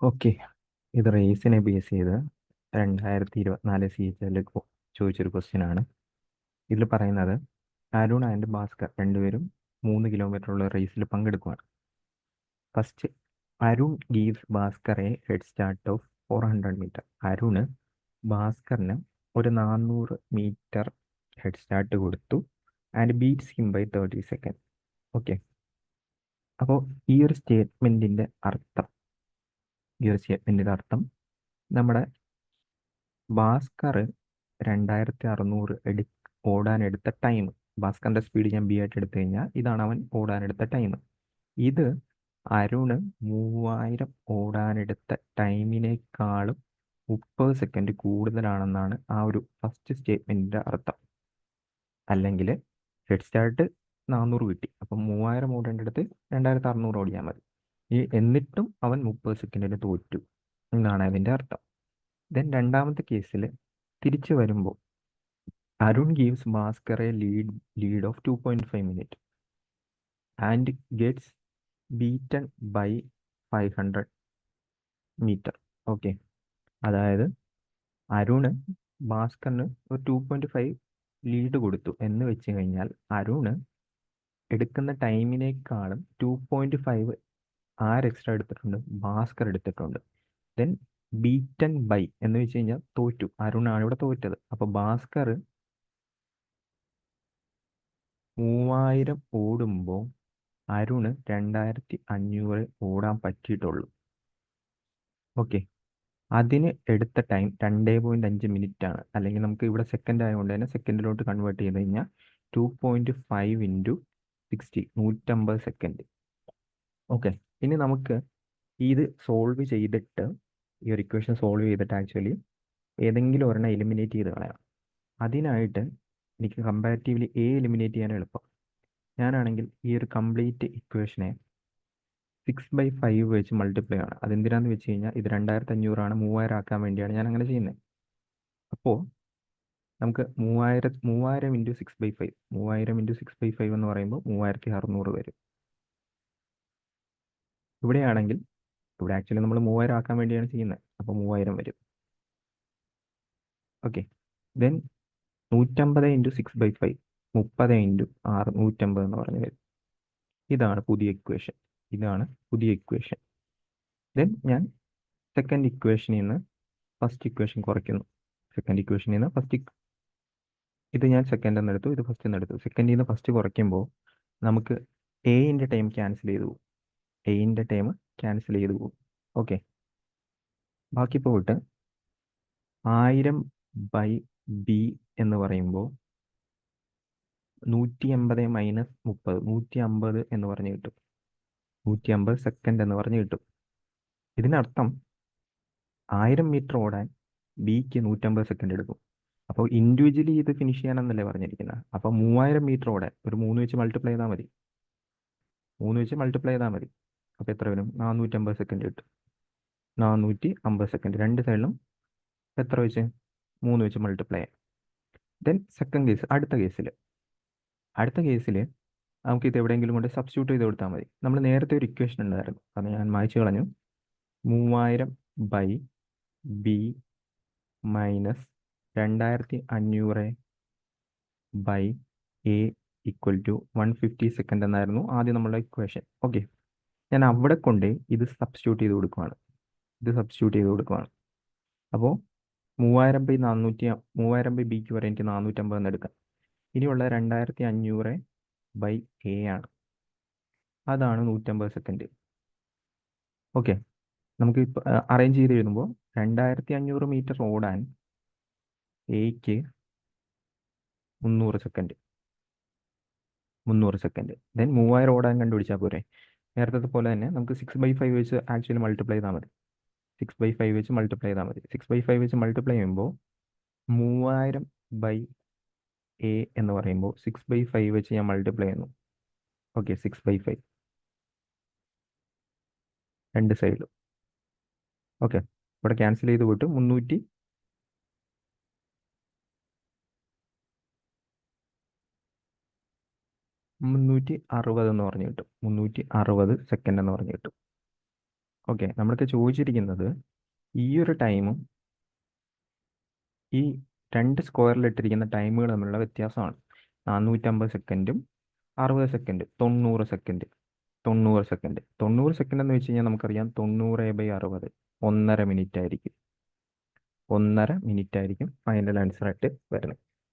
Okay, ഇത് റേസിനെ base ചെയ്ത് 2024 CHL ചോദിച്ചൊരു ക്വസ്റ്റ്യൻ ആണ്. ഇതിൽ പറയുന്നത് അരുൺ ആൻഡ് ഭാസ്കർ രണ്ടുപേരും 3 കിലോമീറ്ററുള്ള റേസിൽ പങ്കെടുക്കുകയാണ്. First Arun gives Bhaskar a head start of 400 metre. Arun ഭാസ്കറിന് ഒരു 400 മീറ്റർ ഹെഡ് സ്റ്റാർട്ട് കൊടുത്തു and beats him by 30 second. Okay, അപ്പോൾ ഈ ഒരു സ്റ്റേറ്റ്മെൻറ്റിൻ്റെ അർത്ഥം നമ്മുടെ ഭാസ്കർ 2600 ഓടാനെടുത്ത ടൈം, ഭാസ്കറിന്റെ സ്പീഡ് ഞാൻ ബി ആയിട്ട് എടുത്തു കഴിഞ്ഞാൽ ഇതാണ് അവൻ ഓടാനെടുത്ത ടൈം. ഇത് അരുണ് 3000 ഓടാനെടുത്ത ടൈമിനേക്കാളും 30 സെക്കൻഡ് കൂടുതലാണെന്നാണ് ആ ഒരു ഫസ്റ്റ് സ്റ്റേറ്റ്മെന്റിന്റെ അർത്ഥം. അല്ലെങ്കിൽ ഹെഡ് സ്റ്റാർട്ട് 400 കിട്ടി, അപ്പം 3000 ഓടേണ്ടടുത്ത് 2600 ഓടിയാൽ മതി. എന്നിട്ടും അവൻ 30 സെക്കൻഡിന് തോറ്റു എന്നാണ് അതിൻ്റെ അർത്ഥം. ദെൻ രണ്ടാമത്തെ കേസിൽ തിരിച്ചു വരുമ്പോൾ Arun gives Bhaskar a lead of 2.5 minute and gets beaten by 500 metre. Okay, അതായത് അരുണ് ഭാസ്കറിന് ഒരു 2.5 ലീഡ് കൊടുത്തു എന്ന് വെച്ച് കഴിഞ്ഞാൽ അരുണ് എടുക്കുന്ന ടൈമിനേക്കാളും 2.5 എക്സ്ട്രാ എടുത്തിട്ടുണ്ട്, ഭാസ്കർ എടുത്തിട്ടുണ്ട്. ദെൻ ബീറ്റൺ ബൈ എന്ന് വെച്ച് കഴിഞ്ഞാൽ തോറ്റു, അരുണാണ് ഇവിടെ തോറ്റത്. അപ്പോൾ ഭാസ്കർ 3000 ഓടുമ്പോൾ അരുണ് 2500 ഓടാൻ പറ്റിയിട്ടുള്ളൂ. ഓക്കെ, അതിന് എടുത്ത ടൈം 2.5 മിനിറ്റ് ആണ്. അല്ലെങ്കിൽ നമുക്ക് ഇവിടെ സെക്കൻഡ് ആയതുകൊണ്ട് തന്നെ സെക്കൻഡിലോട്ട് കൺവേർട്ട് ചെയ്ത് കഴിഞ്ഞാൽ 2.5 ഇൻറ്റു 60, 150 സെക്കൻഡ്. ഓക്കെ, ഇനി നമുക്ക് ഇത് സോൾവ് ചെയ്തിട്ട്, ഈ ഒരു ഇക്വേഷൻ സോൾവ് ചെയ്തിട്ട് ആക്ച്വലി ഏതെങ്കിലും ഒരെണ്ണം എലിമിനേറ്റ് ചെയ്ത് കളയാം. അതിനായിട്ട് എനിക്ക് കമ്പാരിറ്റീവ്ലി എലിമിനേറ്റ് ചെയ്യാൻ എളുപ്പം. ഞാനാണെങ്കിൽ ഈ ഒരു കംപ്ലീറ്റ് ഇക്വേഷനെ 6/5 വെച്ച് മൾട്ടിപ്ലൈ ആണ്. അതെന്തിനാന്ന് വെച്ച് കഴിഞ്ഞാൽ ഇത് 2500 ആണ്, 3000 ആക്കാൻ വേണ്ടിയാണ് ഞാൻ അങ്ങനെ ചെയ്യുന്നത്. അപ്പോൾ നമുക്ക് 3000 ഇൻറ്റു 6/5, 3000 ഇൻറ്റു 6/5 എന്ന് പറയുമ്പോൾ 3600 വരും. ഇവിടെയാണെങ്കിൽ ഇവിടെ ആക്ച്വലി നമ്മൾ 3000 ആക്കാൻ വേണ്ടിയാണ് ചെയ്യുന്നത്, അപ്പോൾ 3000 വരും. ഓക്കെ, ദെൻ 150 ഇൻറ്റു 6/5, 30 ഇൻറ്റു 6, 150 എന്ന് പറഞ്ഞ് വരും. ഇതാണ് പുതിയ ഇക്വേഷൻ. ദെൻ ഞാൻ സെക്കൻഡ് ഇക്വേഷനിൽ നിന്ന് ഫസ്റ്റ് ഇക്വേഷൻ കുറയ്ക്കുന്നു. ഇത് ഞാൻ സെക്കൻഡ് എന്ന് എടുത്തു, ഇത് ഫസ്റ്റ് എന്ന് എടുത്തു. സെക്കൻഡിൽ നിന്ന് ഫസ്റ്റ് കുറയ്ക്കുമ്പോൾ നമുക്ക് എന്റെ ടൈം ക്യാൻസൽ ചെയ്തു പോകും. ഓക്കെ, ബാക്കി പോയിട്ട് 1000/b എന്ന് പറയുമ്പോൾ 180 മൈനസ് 30, 150 എന്ന് പറഞ്ഞ് കിട്ടും. 150 സെക്കൻഡ് എന്ന് പറഞ്ഞ് കിട്ടും. ഇതിനർത്ഥം 1000 മീറ്റർ ഓടാൻ ബിക്ക് 150 സെക്കൻഡ് എടുക്കും. അപ്പോൾ ഇൻഡിവിജ്വലി ഇത് ഫിനിഷ് ചെയ്യാനെന്നല്ലേ പറഞ്ഞിരിക്കുന്നത്. അപ്പോൾ 3000 മീറ്റർ ഓടാൻ ഒരു 3 വെച്ച് മൾട്ടിപ്ലൈ ചെയ്താൽ മതി. അപ്പോൾ എത്ര വരും? 450 സെക്കൻഡ് കിട്ടും. 450 സെക്കൻഡ് രണ്ട് സൈഡിലും എത്ര വെച്ച്? 3 വെച്ച് മൾട്ടിപ്ലൈ ചെയ്യാം. ദെൻ സെക്കൻഡ് കേസ്, അടുത്ത കേസിൽ നമുക്ക് ഇത് എവിടെയെങ്കിലും കൊണ്ട് സബ്സ്റ്റിറ്റ്യൂട്ട് ചെയ്ത് കൊടുത്താൽ മതി. നമ്മൾ നേരത്തെ ഒരു ഇക്വേഷൻ ഉണ്ടായിരുന്നു, അത് ഞാൻ മായ്ച്ചു കളഞ്ഞു. 3000/b minus 2500/a equal to 150 second എന്നായിരുന്നു ആദ്യം നമ്മളുടെ ഇക്വേഷൻ. ഓക്കെ, ഞാൻ അവിടെ കൊണ്ട് ഇത് സബ്സ്റ്റിറ്റ്യൂട്ട് ചെയ്ത് കൊടുക്കുകയാണ്. അപ്പോൾ 3000/ബിക്ക് വരെ എനിക്ക് 450 എന്ന് എടുക്കാം. ഇനിയുള്ള 2500/a ആണ്, അതാണ് 150 സെക്കൻഡ്. ഓക്കെ, നമുക്ക് അറേഞ്ച് ചെയ്ത് എഴുതുമ്പോൾ 2500 മീറ്റർ ഓടാൻ എക്ക് 300 സെക്കൻഡ്. ദെൻ 3000 ഓടാൻ കണ്ടുപിടിച്ചാൽ പോരെ. നേരത്തെ പോലെ തന്നെ നമുക്ക് 6/5 വെച്ച് ആക്ച്വലി മൾട്ടിപ്ലൈ ചെയ്താൽ മതി. 6/5 വെച്ച് മൾട്ടിപ്ലൈ ചെയ്യുമ്പോൾ 3000/a എന്ന് പറയുമ്പോൾ 6/5 വെച്ച് ഞാൻ മൾട്ടിപ്ലൈ ചെയ്യുന്നു. ഓക്കെ, 6/5 രണ്ട് സൈഡിലും. ഓക്കെ, ഇവിടെ ക്യാൻസൽ ചെയ്ത് പോയിട്ട് 360 എന്ന് പറഞ്ഞു കിട്ടും. 360 സെക്കൻഡ് എന്ന് പറഞ്ഞു കിട്ടും. ഓക്കെ, നമ്മൾക്ക് ചോദിച്ചിരിക്കുന്നത് ഈ ഒരു ടൈമും ഈ രണ്ട് സ്ക്വയറിലിട്ടിരിക്കുന്ന ടൈമുകൾ തമ്മിലുള്ള വ്യത്യാസമാണ്. 450 സെക്കൻഡും 60 സെക്കൻഡ്, 90 സെക്കൻഡ്. 90 സെക്കൻഡ് 90 സെക്കൻഡ് എന്ന് വെച്ച് കഴിഞ്ഞാൽ നമുക്കറിയാം 90/60 1.5 മിനിറ്റ് ആയിരിക്കും. 1.5 മിനിറ്റ് ആയിരിക്കും ഫൈനൽ ആൻസർ ആയിട്ട് വരുന്നത്.